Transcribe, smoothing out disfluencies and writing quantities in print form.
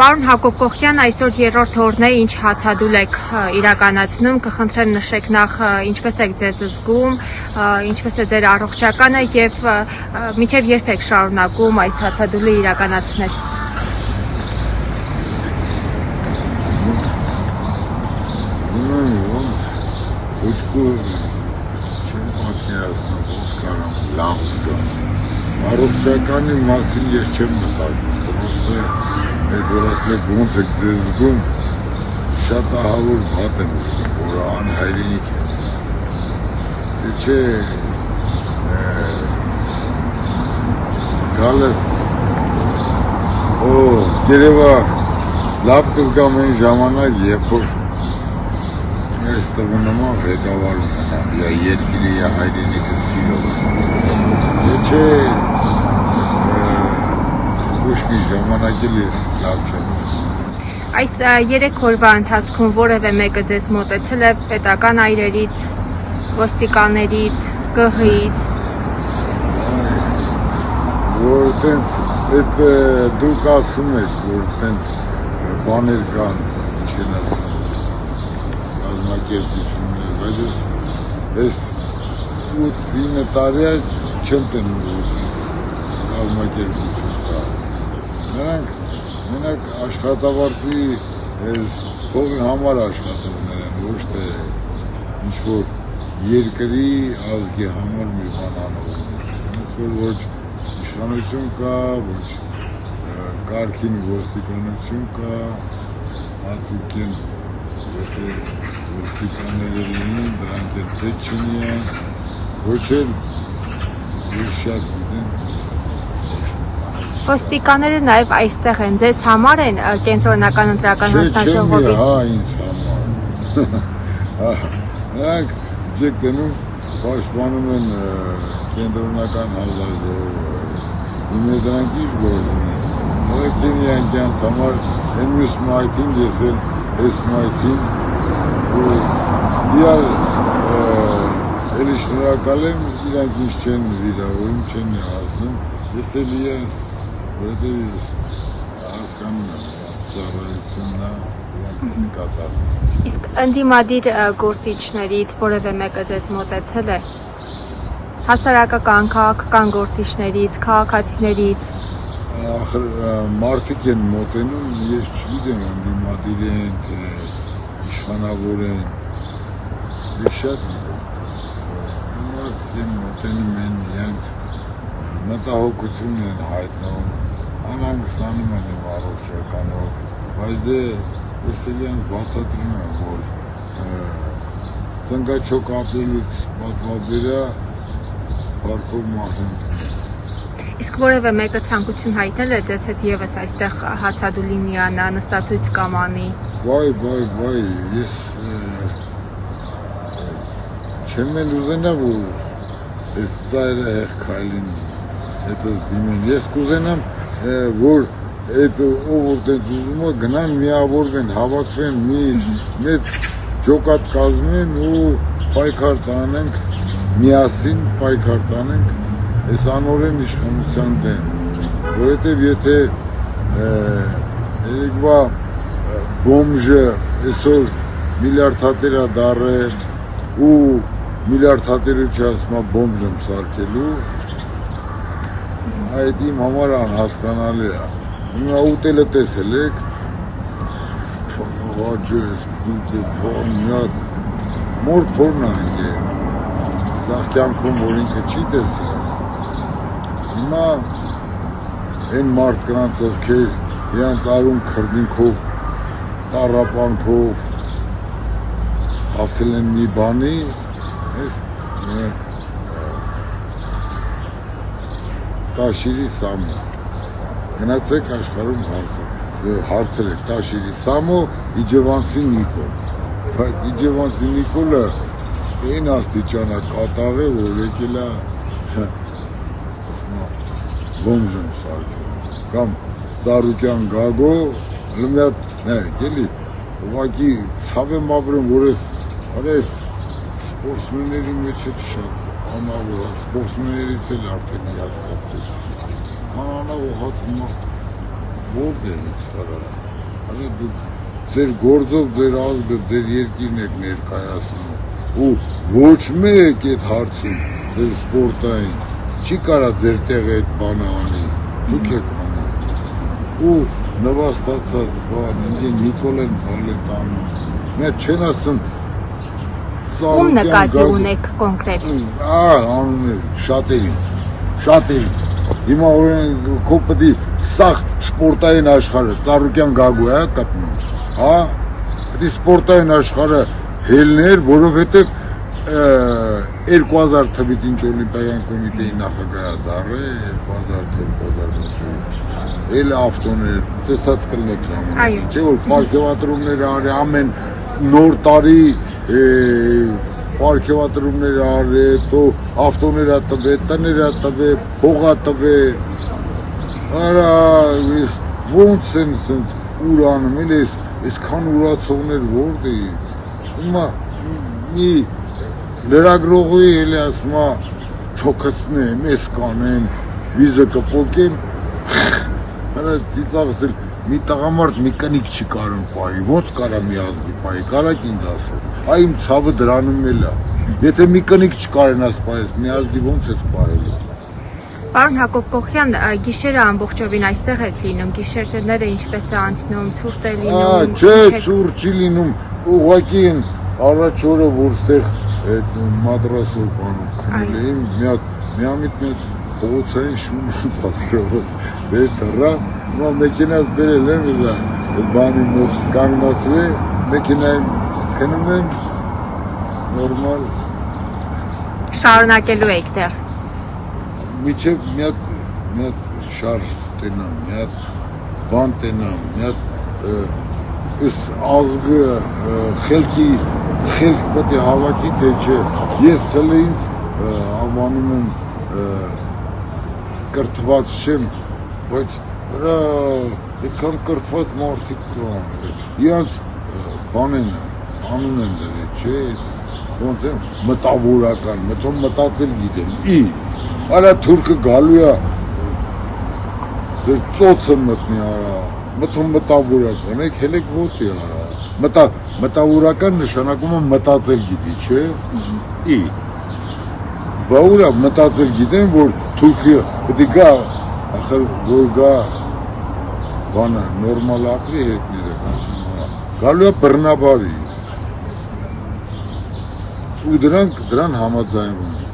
Պարոն Հակոբ Կողքյան, այսօր երրորդ օրն է, ինչ հացադուլ եք իրականացնում, կխնդրեմ նշեք նախ ինչպես եք ձեզ զգում, ինչպես է ձեր առողջականը եւ մինչեւ երբ եք շարունակում այս հացադուլը իրականացնել։ Առողջականի մասին ես չեմ մտածում, պրոստը այդ որ ասլեք ոնց եք ձեզ զգում, շատ ահավոր վատ եմ զգում, որ անհայրենիք է։ Դե չէ, զգալես, երևա լավ կզգամ այն ժամանակ, երբ որ այս տղու նման ղեկավար ունենամ, երկիրի հայրենիքը սիրով։ Դե չէ, ոչ մի ժամանակ էլ ես լավ չեմ։ Այս 3 օրվա ընթացքում որևէ մեկը ձեզ մոտեցել է պետական այրերից, ոստիկաններից, ԿՀ-ից։ Որ տենց այդ դուք ասում եք, որ տենց բաներ կան, չեն ասում, կազմակերպություններ, բայց ես 8-9 տարի չեմ տենում կազմակերպություն կա։ Նրանք աշխատավարձի փողի համար աշխատողներ են, ոչ թե ինչ-որ երկրի ազգի համար մի բան անողներ։ Հենց որ ոչ իշխանություն կա, ոչ կարգին ոստիկանություն կա, հատուկ են, եթե ոստիկանները լինեն, դրանք էլ պետք չնիան, ոչ էլ ես շատ գիտեմ։ Ոստիկանները նաև այստեղ են, ձեզ համար են կենտրոնական ընտրական հանձնաժողովի։ Չէ, հա, ինձ համար։ Նրանք չեք տենում, պաշտպանում են կենտրոնական հանձնաժողովը։ Հիմա դրանք ինչ գործ ունեն։ Նրանք իրենց համար են մյուս մայթին, ես էլ այս մայթին, իալ էլի շնորհակալ եմ, իրանք ինչ չեն վիրավորում, չեն հասնում, ես էլ իրենց, որովհետև ես հասկանում եմ, ծառայությունն է, իրանք կատարում։ Իսկ ընդդիմադիր գործիչներից որևէ մեկը ձեզ մոտեցել է, հասարակական, քաղաքական գործիչներից, քաղաքացիներից։ Մարդիկ են մոտենում, ես չգիտեմ, ընդդիմադիր են, թե իշխանավոր են, ես շատ գիտեմ, մարդիկ են մոտենում են, իրենց մտահոգություն են հայտնում, անհանգստանում են իմ առողջականով, բայց դե ես էլ իրենց բացատրում եմ, որ ծնկաչոք ապրելուց պատվաբերա պարկով մահին տունել։ Իսկ որևէ մեկը ցանկություն հայտնել է ձեզ հետ ևս այստեղ հացադուլի միանա, նստացույց կամանի։ Վայ, ես չեմ էլ ուզենա, որ ես ծայրը հեղ քայլին հետս դիմեն, ես կուզենամ, որ այդ ով որ տենց ուզում է գնան միավորվեն, հավաքվեն, մի մեծ ջոկատ կազմեն ու պայքար տանենք, միասին պայքար տանենք այս անօրեն իշխանության դեմ, որովհետև եթե երեկվա բոմժը այսօր միլիարդատերա դառը ու միլիարդատերը չասում է բոմժ եմ սարքելու, այդ իմ համար անհասկանալի է։ Հիմա ուտելը տեսել եք, աղաջը ես պուտը փոն միատ, մոր փորն անք է, սաղ կյանքում որ ինքը չի տեսել։ Հիմա են մարդկանց ովքեր իրանց արուն քրդինքով, տառապանքով ասել են մի բանի, Տաշիրի Սամո, գնացեք աշխարհում հարցրեք Տաշիրի Սամո, Իջևանցի Նիկոլ, բայց Իջևանցի Նիկոլը այն աստիճանա կատաղ է, որ եկել է բոմժ եմ սարքել, կամ Ծառուկյան Գագո, լմյատ, էլի, ուղղակի ցավ եմ ապրում, որ ես սպորտսմենների մեջ է շատ անավոր, սպորտսմեններից էլ արդեն հիասթափվեց, քան անավոր հաց մարդ որդ է ինձ հարա, Հələ դուք ձեր գործով ձեր ազգը, ձեր երկիրն եք ներկայացնում ու ոչ մեկ այդ հարցում ձեր սպորտային չի կարա ձեր տեղը այդ բանը անի, դուք եք անում ու նվաստացած բան, ինձ Նիկոլեն Բալետանում մեր չեն ասում Ում նկատի ունեք կոնկրետ։ Անուններ շատերի հիմա օրեն քո պետք է սաղ սպորտային աշխարհը Ծառուկյան Գագու է կապնում հա պետք է սպորտային աշխարհը հելներ որովհետև 2000 թվականից ինչ օլիմպիական կոմիտեի նախագահ դառը 2000-2001 էլ ավտոներ տեսած կլնեք ժամանակ չէ որ պարգևատրումներ արի ամեն նոր տարի պարգևատրումներ արի то ավտոներ տվե տներ տվե փող տվե արա ոնց են sense ուրանում էլ այսքան ուրացողներ որտեղից հիմա մի լրագրողի էլի ասում է չոքսնեմ, էս կանեմ, վիզը կփոկեմ հələ դիցաղսել մի տղամարդ մի կնիկ չի կարում պահի, ոնց կարա մի ազգի պահի, կարակ ինձ ասել, այ իմ ցավը դրանում էլ է, եթե մի կնիկ չկարենաս պահես, մի ազգի ոնց ես պահելու։ Պարոն Հակոբ Կոխյան, գիշերը ամբողջովին այստեղ եք լինում, գիշերները ինչպես է անցնում, ցուրտ է լինում։ Չէ, ցուրտ չի լինում, ուղղակի առաջ օրը որ ստեղ այդ մադրասով բանով քնել էին, միամիտ փողոցային շուն ծախրովս վեր դրա, հիմա մեքենաս բերել եմ վզա, այդ բանի մոտ կանգնացրի, մեքենային քնում եմ, նորմալ։ Շարունակելու եք դեռ։ Միջև մի հատ շարժ տենամ, մի հատ բան տենամ, մի հատ ըս ազգը խելք պետք է հավաքի թե չէ, ես ցել ինձ անվանում եմ կրթված չեմ, բայց այդքան կրթված մարդիկ կան, իրանց բան են, անուն են դրել, չէ, ոնց եմ մտավորական, մտածել գիտեմ, արա թուրքը գալու է, ձեր ծոցը մտնի արա, մտավորական, եք հելեք ոտի արա, մտավորական նշանակում է մտածել գիտի, չէ, բա ուրա մտածել գիտեմ, որ թուրքը պետք է գա, ախր որ գա, բանը, նորմալ ապրի հետները, գալու է բռնաբարի, ու դրան համաձայնվում